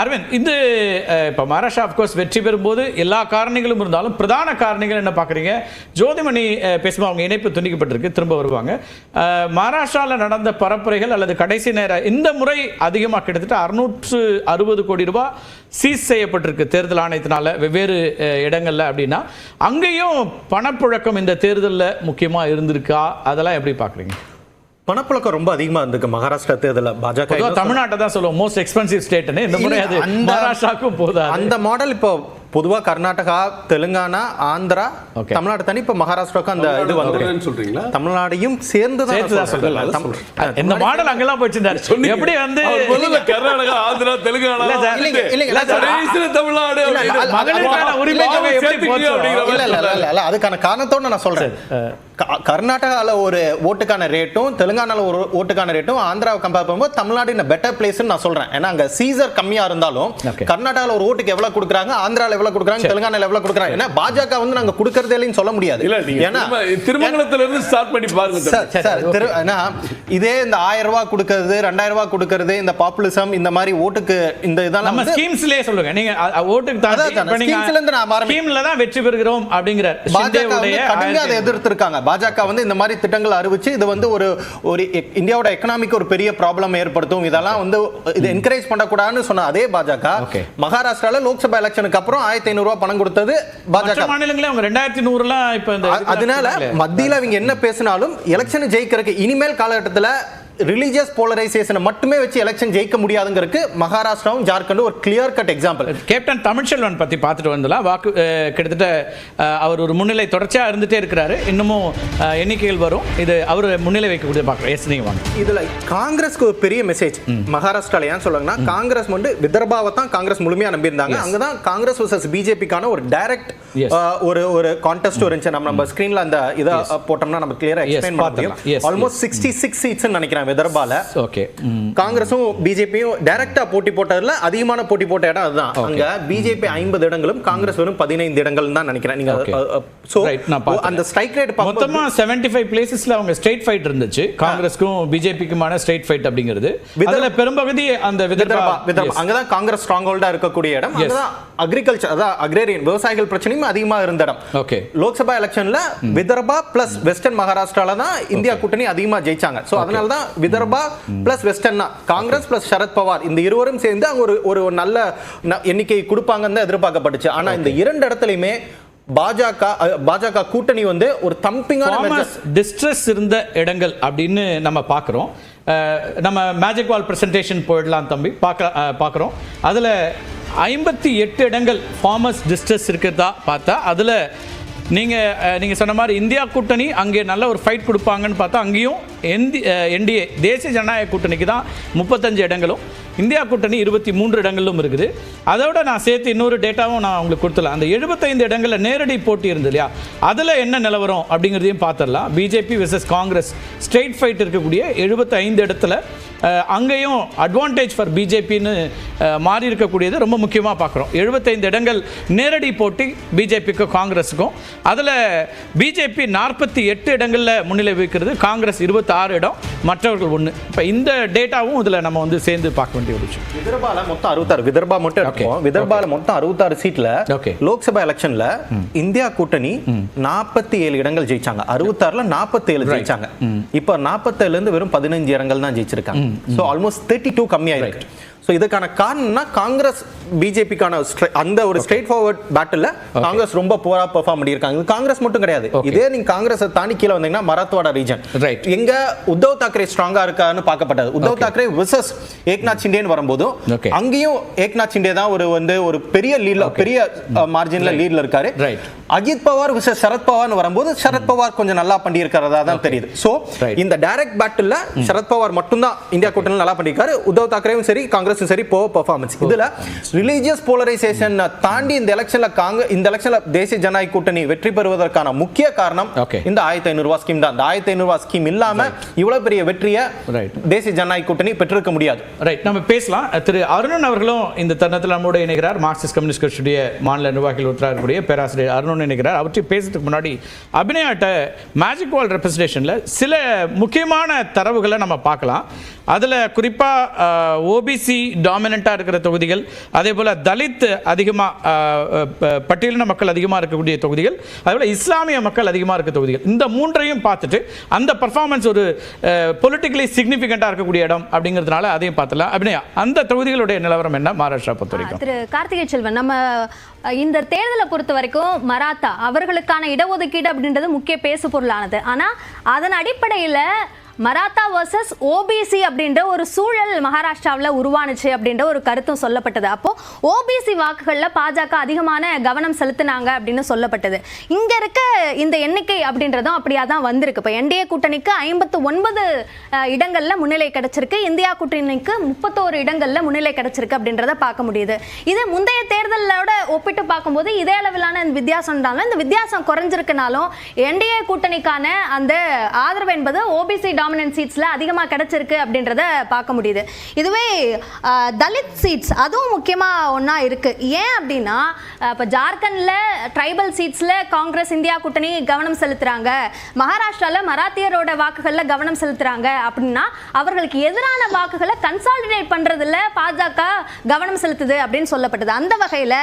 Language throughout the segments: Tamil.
அரவிந்த், இது இப்போ மகாராஷ்டிரா அஃப்கோர்ஸ் வெற்றி பெறும்போது எல்லா காரணிகளும் இருந்தாலும் பிரதான காரணிகள் என்ன பார்க்குறீங்க? ஜோதிமணி பேசும்போது அவங்க இணைப்பு துண்டிக்கப்பட்டிருக்கு, திரும்ப வருவாங்க. மகாராஷ்டிராவில் நடந்த பரப்புரைகள் அல்லது கடைசி நேர இந்த முறை அதிகமாக கிட்டத்தட்ட 660 கோடி ரூபாய் சீஸ் செய்யப்பட்டிருக்கு தேர்தல் ஆணையத்தினால வெவ்வேறு இடங்கள்ல. அப்படின்னா அங்கேயும் பணப்புழக்கம் இந்த தேர்தலில் முக்கியமாக இருந்திருக்கா? அதெல்லாம் எப்படி பார்க்குறீங்க? பணப்புழக்கம் ரொம்ப அதிகமா இருந்துக்கு மகாராஷ்டிரா தேர்தலில். பாஜக தமிழ்நாட்டை தான் சொல்லுவோம் மோஸ்ட் எக்ஸ்பென்சிவ் ஸ்டேட்னு, இந்த முறை அது மகாராஷ்டிராவுக்கும் போதா அந்த மாடல் இப்போ பொதுவாக கர்நாடகா, தெலுங்கானா, ஆந்திரா, தமிழ்நாடு தனி, இப்போ மகாராஷ்டிராவுக்கு அந்த இது வந்து சொல்றீங்களா? தமிழ்நாடையும் சேர்ந்து தான் இந்த மாடல் அங்கெல்லாம் போச்சிருந்தாரு. எப்படி வந்து கர்நாடகா, ஆந்திரா, தெலுங்கானா, தமிழ்நாடு மகளிருக்கான உரிமை தொகை எப்படி போச்சு? இல்ல, அதுக்கான காரணத்தோட நான் சொல்றேன். கர்நாடகாவில் ஒரு ஓட்டுக்கான ரேட்டும் தெலுங்கானாவில் ஒரு ஓட்டுக்கான ரேட்டும் ஆந்திராவை கம்பேர் பண்ணும்போது தமிழ்நாடு இந்த பெட்டர் பிளேஸ் நான் சொல்றேன். ஏன்னா அங்க சீசர் கம்மியா இருந்தாலும் கர்நாடகாவில் ஒரு ஓட்டுக்கு எவ்வளவு கொடுக்குறாங்க, ஆந்திராவில் எவ்வளவு கொடுக்குறாங்க, தெலுங்கானாவில் எவ்வளவு கொடுக்குறாங்க. ஏன்னா பாஜக வந்து நாங்க கொடுக்கறதே இல்லைன்னு சொல்ல முடியாது. ஏன்னா திருமங்கலத்துல இருந்து ஸ்டார்ட் பண்ணி பாருங்க. இதே இந்த 1000 ரூபாய் கொடுக்கறது, 2000 ரூபாய் கொடுக்கறது, இந்த பாப்புலிசம், இந்த மாதிரி ஓட்டுக்கு இந்த இதெல்லாம் நம்ம ஸ்கீம்ஸ்லயே சொல்லுங்க. நீங்க ஓட்டுக்கு ஸ்கீம்ல தான் வெற்றி பெறுகிறோம் அப்படிங்கிற பாஜக கடுமையா அதை எதிர்த்திருக்காங்க. பாஜக வந்து இந்த மாதிரி திட்டங்கள் அறிவிச்சு இது வந்து ஒரு இந்தியாவோட எக்கனாமிக் ஒரு பெரிய ப்ராப்ளம் ஏற்படுத்தும், இதெல்லாம் வந்து இது என்கரேஜ் பண்ணக்கூடாதுன்னு சொன்ன அதே பாஜக மகாராஷ்டிரால லோக்சபா எலெக்ஷனுக்கு அப்புறம் 1500 ரூபாய் பணம் கொடுத்தது பாஜக. மாநிலங்களே அவங்க 2100லாம் இப்ப அதனால மத்தியில அவங்க என்ன பேசினாலும் எலெக்ஷன் ஜெயிக்கிறதுக்கு இனிமேல் காலகட்டத்தில் ரிலீஜியஸ் போலரைசேஷனை மட்டுமே வச்சு எலெக்ஷன் ஜெயிக்க முடியாதுங்கிறதுக்கு மகாராஷ்டிராவும் ஜார்க்கண்டும் ஒரு clear cut example. Captain Tamilselvan பத்தி பார்த்துட்டு வந்தலாம். வாக்கு கிட்டத்தட்ட அவர் ஒரு முன்னிலை தொடர்ச்சியா இருந்துட்டே இருக்கிறாரு. இன்னமும் எண்ணிக்கைகள் வரும். இது அவர் முன்னிலை வைக்கக்கூடிய பார்க்குறோம். எஸ், நீங்க வாங்க. இதுல காங்கிரஸ்க்கு ஒரு பெரிய மெசேஜ் மகாராஷ்டிரால ஏன் சொல்றாங்கன்னா, காங்கிரஸ் வந்து விதர்பாவை தான் காங்கிரஸ் முழுமையா நம்பியிருந்தாங்க. அங்கதான் காங்கிரஸ் வர்சஸ் பிஜேபிக்கான ஒரு டைரக்ட் ஒரு கான்டெஸ்ட் இருந்துச்சு. நம்ம ஸ்கிரீன்ல அந்த இதை போட்டோம்னா நம்ம கிளியரா எக்ஸ்பிளைன் பண்ண முடியும். ஆல்மோஸ்ட் 66 சீட்ஸ் நினைக்கிறேன் விதர்பால. காங்கிரஸும் பிஜேபியும் டைரக்டா போட்டி போட்டதுல அதிகமான போட்டி போட்ட இடம் அதுதான். அங்க பிஜேபி 50 இடங்களும் காங்கிரஸ் வெறும் 15 இடங்கள் தான் நினைக்கிறேன். நீங்க சோ அந்த ஸ்ட்ரைக் ரேட் மொத்தமா 75 பிளேसेसல அவங்க ஸ்ட்ரைட் ஃபைட் இருந்துச்சு. காங்கிரஸ்க்கும் பிஜேபிக்குமான ஸ்ட்ரைட் ஃபைட் அப்படிங்கிறது. அதுல பெரும்பகுதி அந்த விதர்பா அங்கதான் காங்கிரஸ் ஸ்ட்ராங் ஹோல்டா இருக்கக்கூடிய இடம். அங்கதான் அக்ரிகல்ச்சர், அதாவது அக்ரேரியன் விவசாயிகள் பிரச்சனையும் அதிகமா இருந்த இடம். லோக்சபா எலெக்ஷன்ல விதர்பா பிளஸ் வெஸ்டர்ன் மகாராஷ்டிரால தான் இந்தியா கூட்டணி அதிகமா ஜெயிச்சாங்க. சோ அதனால தான் Vidarbha plus western Congress plus Sharad Pawar இந்த இருவரும் சேர்ந்து அங்க ஒரு நல்ல எண்ணிக்கை கொடுப்பாங்கன்னு எதிர்பார்க்கப்பட்டுச்சு. ஆனா இந்த இரண்டு இடத்துலயுமே பாஜக கூட்டணி வந்து ஒரு தம்பிங்கான டிஸ்ட்ரெஸ் இருந்த இடங்கள் அப்படின்னு நம்ம பார்க்கிறோம். நம்ம மேஜிக் வால் பிரசன்டேஷன் போயிடலாம் தம்பி, பார்க்குறோம். அதில் 58 இடங்கள் ஃபார்மர்ஸ் டிஸ்ட்ரெஸ் இருக்கிறதா பார்த்தா, அதில் நீங்கள் சொன்ன மாதிரி இந்தியா கூட்டணி அங்கே நல்ல ஒரு ஃபைட் கொடுப்பாங்கன்னு பார்த்தா அங்கேயும் என்டிஏ தேசிய ஜனநாயக கூட்டணிக்கு தான் 35 இடங்களும், இந்தியா கூட்டணி 23 இடங்களும் இருக்குது. அதோட நான் சேர்த்து இன்னொரு டேட்டாவும் நான் உங்களுக்கு கொடுத்துடலாம். அந்த 75 இடங்களில் நேரடி போட்டி இருந்தது இல்லையா, அதில் என்ன நிலவரம் அப்படிங்கிறதையும் பார்த்துடலாம். BJP versus Congress straight fight இருக்கக்கூடிய 75 இடத்துல அங்கேயும் அட்வான்டேஜ் ஃபார் பிஜேபின்னு மாறி இருக்கக்கூடியது ரொம்ப முக்கியமாக பார்க்குறோம். 75 இடங்கள் நேரடி போட்டி பிஜேபிக்கும் காங்கிரஸுக்கும். அதில் பிஜேபி 48 இடங்களில் முன்னிலை வைக்கிறது, காங்கிரஸ் 26 இடம், மற்றவர்கள் 1. இப்போ இந்த டேட்டாவும் இதில் நம்ம வந்து சேர்ந்து பார்க்க வேண்டிய ஒரு விஷயம். விதர்பால மொத்தம் 66, விதர்பா மட்டும் இருக்கும். விதர்பால மொத்தம் 66 சீட்ல லோக்சபா எலெக்ஷன்ல இந்தியா கூட்டணி 47 இடங்கள் ஜெயிச்சாங்க. 66ல 47 ஜெயிச்சாங்க. இப்போ 47ல இருந்து வெறும் 15 இடங்கள் தான் ஜெயிச்சிருக்காங்க. So almost 32 கம்மியாயிருக்கு. ஸோ இதுக்கான காரணம்னா காங்கிரஸ் பிஜேபிக்கான அந்த ஒரு ஸ்ட்ரெயிட் ஃபார்வர்ட் பேட்டில் காங்கிரஸ் ரொம்ப போரா பெர்ஃபார்ம் பண்ணியிருக்காங்க. காங்கிரஸ் மட்டும் கிடையாது, இதே நீங்க காங்கிரஸ் தாண்டி கீழே வந்தீங்கன்னா மராத்வாடா ரீஜன் எங்க உத்தவ் தாக்கரே ஸ்ட்ராங்கா இருக்கான்னு பார்க்கப்பட்டது. உத்தவ் தாக்கரே விசஸ் ஏக்நாத் சிண்டேன்னு வரும்போது அங்கேயும் ஏக்நாத் சிண்டே தான் ஒரு பெரிய லீட்ல, பெரிய மார்ஜின்ல லீட்ல இருக்காரு. அஜித் பவார் விசஸ் சரத் பவார்னு வரும்போது சரத் பவார் கொஞ்சம் நல்லா பண்ணியிருக்கிறதா தான் தெரியுது. ஸோ இந்த டைரக்ட் பேட்டில் சரத் பவார் மட்டும் தான் இந்தியா கூட்டணி நல்லா பண்ணியிருக்காரு. உத்தவ் தாக்கரேவும் சரி காங்கிரஸும் சரி பெர்ஃபார்மன்ஸ். இதுல ரிலீஜியஸ் போலரைசேஷன் தாண்டி இந்த எலெக்ஷன்ல தேசிய ஜனநாயக கூட்டணி வெற்றி பெறுவதற்கான முக்கிய காரணம் இந்த 1500 ரூபாய் ஸ்கீம் தான். இந்த 1500 ரூபாய் ஸ்கீம் இல்லாம இவ்வளவு பெரிய வெற்றியை தேசிய ஜனநாயக கூட்டணி பெற்றிருக்க முடியாது. ரைட், நம்ம பேசலாம். திரு அருணன் அவர்களும் இந்த தருணத்தில் நம்மோடு இணைகிறார். மார்க்சிஸ்ட் கம்யூனிஸ்ட் கட்சியுடைய மாநில நிர்வாகிகள் ஒருத்தராகக்கூடிய பேராசிரியர் அருணன் இணைகிறார். அவற்றை பேசுறதுக்கு முன்னாடி அபிநயாட்ட மேஜிக் வால் ரெப்ரசன்டேஷன்ல சில முக்கியமான தரவுகளை நம்ம பார்க்கலாம். அதில் குறிப்பாக ஓபிசி டாமினண்ட்டாக இருக்கிற தொகுதிகள், அதே போல் தலித் அதிகமாக பட்டியலின மக்கள் அதிகமாக இருக்கக்கூடிய தொகுதிகள், அதே போல் இஸ்லாமிய மக்கள் அதிகமாக இருக்க தொகுதிகள், இந்த மூன்றையும் பார்த்துட்டு அந்த பர்ஃபார்மன்ஸ் ஒரு பொலிட்டிக்கலி சிக்னிஃபிகண்ட்டாக இருக்கக்கூடிய இடம் அப்படிங்கிறதுனால அதையும் பார்த்தலாம். அப்படின்னா அந்த தொகுதிகளுடைய நிலவரம் என்ன மகாராஷ்டிரா பொறுத்த வரைக்கும்? திரு கார்த்திகை செல்வன், நம்ம இந்த தேர்தலை பொறுத்த வரைக்கும் மராத்தா அவர்களுக்கான இடஒதுக்கீடு அப்படின்றது முக்கிய பேசு பொருளானது. ஆனால் அதன் அடிப்படையில் மராத்தா வர்சஸ் ஓபிசி அப்படின்ற ஒரு சூழல் மகாராஷ்டிராவில் உருவானுச்சு அப்படின்ற ஒரு கருத்தும் சொல்லப்பட்டது. அப்போ ஓபிசி வாக்குகளில் பாஜக அதிகமான கவனம் செலுத்தினாங்க அப்படின்னு சொல்லப்பட்டது. இங்க இருக்க இந்த எண்ணிக்கை அப்படின்றதும் அப்படியா தான் வந்திருக்கு. இப்போ என்டிஏ கூட்டணிக்கு 59 இடங்கள்ல முன்னிலை கிடைச்சிருக்கு, இந்தியா கூட்டணிக்கு 31 இடங்கள்ல முன்னிலை கிடைச்சிருக்கு அப்படின்றத பார்க்க முடியுது. இது முந்தைய தேர்தலோட ஒப்பிட்டு பார்க்கும்போது இதே அளவிலான வித்தியாசம் இருந்தாலும் இந்த வித்தியாசம் குறைஞ்சிருக்குனாலும் என்டிஏ கூட்டணிக்கான அந்த ஆதரவு என்பது ஓபிசி டாமினன்ட் சீட்ஸ்ல அதிகமா கிடைச்சிருக்கு அப்படின்றத பார்க்க முடியுது. இதுவே தலித் சீட்ஸ் அதுவும் முக்கியமா ஒண்ணா இருக்கு. ஏன் அப்படின்னா இப்ப ஜார்க்கண்ட்ல ட்ரைபல் சீட்ஸ்ல காங்கிரஸ் இந்தியா கூட்டணி கவனம் செலுத்துறாங்க, மகாராஷ்டிரால மராத்தியரோட வாக்குகள்ல கவனம் செலுத்துறாங்க அப்படின்னா அவர்களுக்கு எதிரான வாக்குகளை கன்சாலிடேட் பண்றதுல பாஜக கவனம் செலுத்துது அப்படின்னு சொல்லப்பட்டது. அந்த வகையில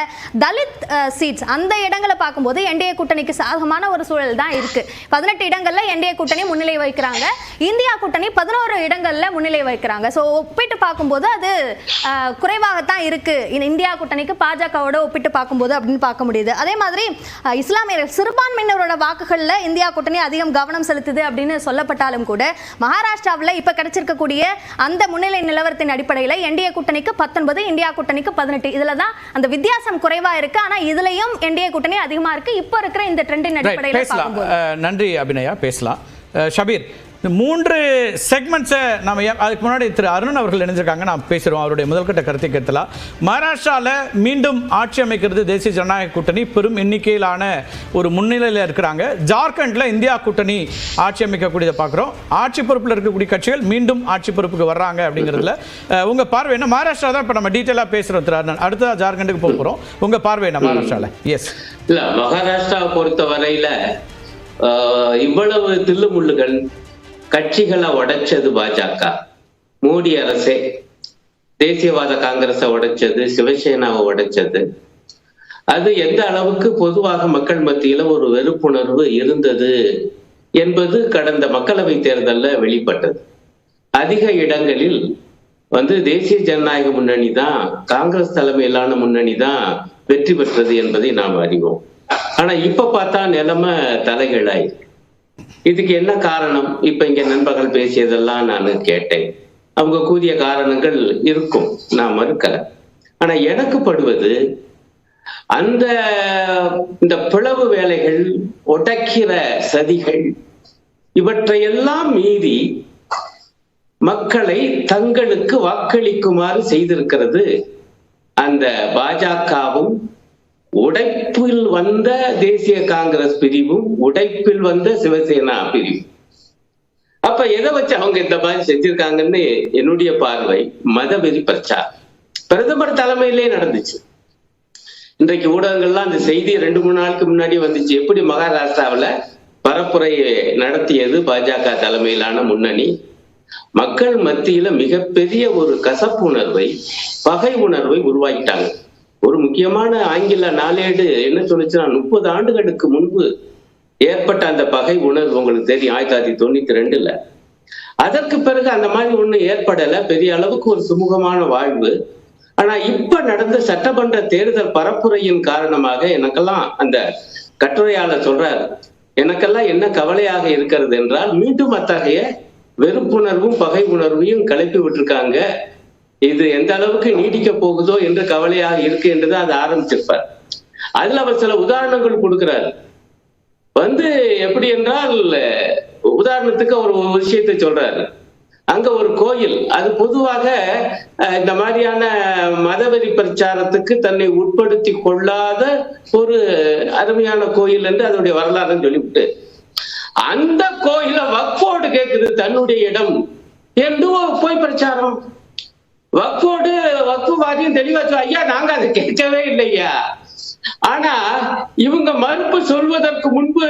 தலித் சீட்ஸ் அந்த இடங்களை பார்க்கும்போது என்டிஏ கூட்டணிக்கு சாதகமான ஒரு சூழல் தான் இருக்கு. 18 இடங்கள்ல என்டிஏ கூட்டணி முன்னிலை வைக்கிறாங்க, இந்தியா கூட்டணி 11 இடங்கள்ல முன்னிலை வைக்கிறாங்க. சோ ஒப்பிட்டு பார்க்கும்போது அது குறைவாகத்தான் இருக்கு இந்தியா கூட்டணிக்கு பாஜகவோட ஒப்பிட்டு பார்க்கும்போது அப்படின்னு பார்க்க முடியுது. அதே மாதிரி இஸ்லாமியர்கள் சிறுபான்மையினரோட வாக்குகள்ல இந்தியா கூட்டணி அதிகம் கவனம் செலுத்துது அப்படின்னு சொல்லப்பட்டாலும் கூட மகாராஷ்டிராவில் இப்ப கிடைச்சிருக்கக்கூடிய அந்த முன்னிலை நிலவரத்தின் அடிப்படையில் என்டிஏ கூட்டணிக்கு 19, இந்தியா கூட்டணிக்கு 18, இதுல தான் அந்த வித்தியாசம் குறைவா இருக்கு. ஆனா இதுலயும் என்டிஏ கூட்டணி அதிகமா இருக்கு இப்ப இருக்கிற இந்த ட்ரெண்டின் அடிப்படையில் பார்க்கும்போது. நன்றி அபிநயா. பேசலாம். ஷபீர், 3 செக்மெண்ட்ஸை நம்ம அதுக்கு முன்னாடி திரு அருண் அவர்கள் இணைஞ்சிருக்காங்க, நாம் பேசுகிறோம். அவருடைய முதல்கட்ட கருத்தை கேட்கலாம். மகாராஷ்டிராவில் மீண்டும் ஆட்சி அமைக்கிறது தேசிய ஜனநாயக கூட்டணி பெரும் எண்ணிக்கையிலான ஒரு முன்னிலையில் இருக்கிறாங்க. ஜார்க்கண்டில் இந்தியா கூட்டணி ஆட்சி அமைக்கக்கூடியதை பார்க்குறோம். ஆட்சி பொறுப்பில் இருக்கக்கூடிய கட்சிகள் மீண்டும் ஆட்சி பொறுப்புக்கு வர்றாங்க அப்படிங்கிறதுல உங்கள் பார்வை என்ன? மகாராஷ்டிரா தான் இப்போ நம்ம டீட்டெயிலாக பேசுகிறோம் திரு அருணன், அடுத்ததாக ஜார்க்கண்டுக்கு போக போகிறோம். உங்கள் பார்வை என்ன மகாராஷ்டிராவில்? எஸ், இல்லை மகாராஷ்டிராவை பொறுத்த வரையில் இவ்வளவு தில்லுமுள்ளுகள் கட்சிகளை உடைச்சது பாஜக, மோடி அரசே தேசியவாத காங்கிரஸை உடைச்சது, சிவசேனாவை உடைச்சது. அது எந்த அளவுக்கு பொதுவாக மக்கள் மத்தியில ஒரு வெறுப்புணர்வு இருந்தது என்பது கடந்த மக்களவை தேர்தலில் வெளிப்பட்டது. அதிக இடங்களில் தேசிய ஜனநாயக முன்னணி தான், காங்கிரஸ் தலைமையிலான முன்னணி தான் வெற்றி பெற்றது என்பதை நாம் அறிவோம். ஆனா இப்ப பார்த்தா நிலைமை தலைகீழாய். இதுக்கு என்ன காரணம்? இப்ப இங்க நண்பர்கள் பேசியதெல்லாம் நான் கேட்டேன். அவங்க கூறிய காரணங்கள் இருக்கும், நான் மறுக்கல. ஆனா எனக்கு படுவது இந்த பிளவு வேலைகள், உடைக்கிற சதிகள், இவற்றையெல்லாம் மீறி மக்களை தங்களுக்கு வாக்களிக்குமாறு செய்திருக்கிறது அந்த பாஜகவும், உடைப்பில் வந்த தேசிய காங்கிரஸ் பிரிவும், உடைப்பில் வந்த சிவசேனா பிரிவும். அப்ப எதை வச்சு அவங்க இந்த மாதிரி செஞ்சிருக்காங்கன்னு என்னுடைய பார்வை மதவெறி பிரச்சாரம் பிரதமர் தலைமையிலே நடந்துச்சு. இன்றைக்கு ஊடகங்கள்லாம் அந்த செய்தி 2-3 நாளுக்கு முன்னாடி வந்துச்சு. எப்படி மகாராஷ்டிராவில் பரப்புரை நடத்தியது பாஜக தலைமையிலான முன்னணி, மக்கள் மத்தியில மிகப்பெரிய ஒரு கசப்புணர்வை, பகை உணர்வை உருவாக்கிட்டாங்க. ஒரு முக்கியமான ஆங்கில நாளேடு என்ன சொல்லுச்சுன்னா, 30 ஆண்டுகளுக்கு முன்பு ஏற்பட்ட அந்த பகை உணர்வு உங்களுக்கு தெரியும், 1992. அதற்கு பிறகு அந்த மாதிரி ஒண்ணு ஏற்படல, பெரிய அளவுக்கு ஒரு சுமூகமான வாழ்வு. ஆனா இப்ப நடந்த சட்டமன்ற தேர்தல் பரப்புரையின் காரணமாக எனக்கெல்லாம், அந்த கட்டுரையாளர் சொல்றாரு, எனக்கெல்லாம் என்ன கவலையாக இருக்கிறது என்றால், மீண்டும் அத்தகைய வெறுப்புணர்வும் பகை உணர்வையும் கிளப்பி விட்டுருக்காங்க. இது எந்த அளவுக்கு நீடிக்க போகுதோ என்று கவலையாக இருக்கு என்றுதான் அதை ஆரம்பிச்சிருப்பார். அதுல அவர் சில உதாரணங்கள் கொடுக்கிறார். எப்படி என்றால், உதாரணத்துக்கு ஒரு விஷயத்தை சொல்றாரு. அங்க ஒரு கோயில், அது பொதுவாக இந்த மாதிரியான மதவெறி பிரச்சாரத்துக்கு தன்னை உட்படுத்தி கொள்ளாத ஒரு அருமையான கோயில் என்று அதனுடைய வரலாறுன்னு சொல்லிவிட்டு, அந்த கோயில வக்ஃபோர்டு கேட்குது தன்னுடைய இடம் என்று போய் பிரச்சாரம். வக்ஃபு வாரியம் தெளிவா ஐயா, நாங்க அதை கேட்கவே இல்லையா. ஆனா இவங்க மறுப்பு சொல்வதற்கு முன்பு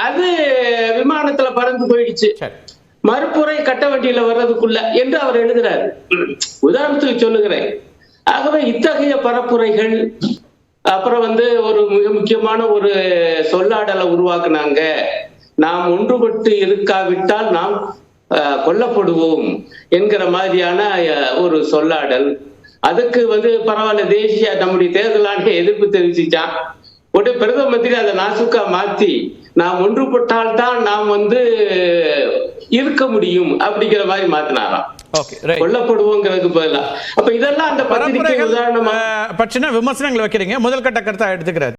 அது விமானத்துல பறந்து போயிடுச்சு. மறுப்புரை கட்ட வண்டியில வர்றதுக்குள்ள என்று அவர் எழுதுறாரு. உதாரணத்துக்கு சொல்லுகிறேன். ஆகவே இத்தகைய பரப்புரைகள், அப்புறம் ஒரு மிக முக்கியமான ஒரு சொல்லாடலை உருவாக்குனாங்க. நாம் ஒன்றுபட்டு இருக்காவிட்டால் நாம் கொல்லப்படுவோம் என்கிற மாதிரியான ஒரு சொல்லாடல். அதுக்கு பரவாயில்ல, தேசிய நம்முடைய தேர்தல் ஆணைய எதிர்ப்பு தெரிவிச்சுச்சான். உடனே பிரதம மந்திரி அதை நாசுக்கா மாத்தி, நாம் ஒன்றுபட்டால்தான் நாம் இருக்க முடியும் அப்படிங்கிற மாதிரி மாத்தினாராம். கொல்லப்படுவோங்கிறதுக்கு பதிலா. அப்ப இதெல்லாம் அந்த பத்திரிகை உதாரணமா பற்றின விமர்சனங்கள் வைக்கிறீங்க. முதல் கட்ட கருத்தா எடுத்துக்கிறார்.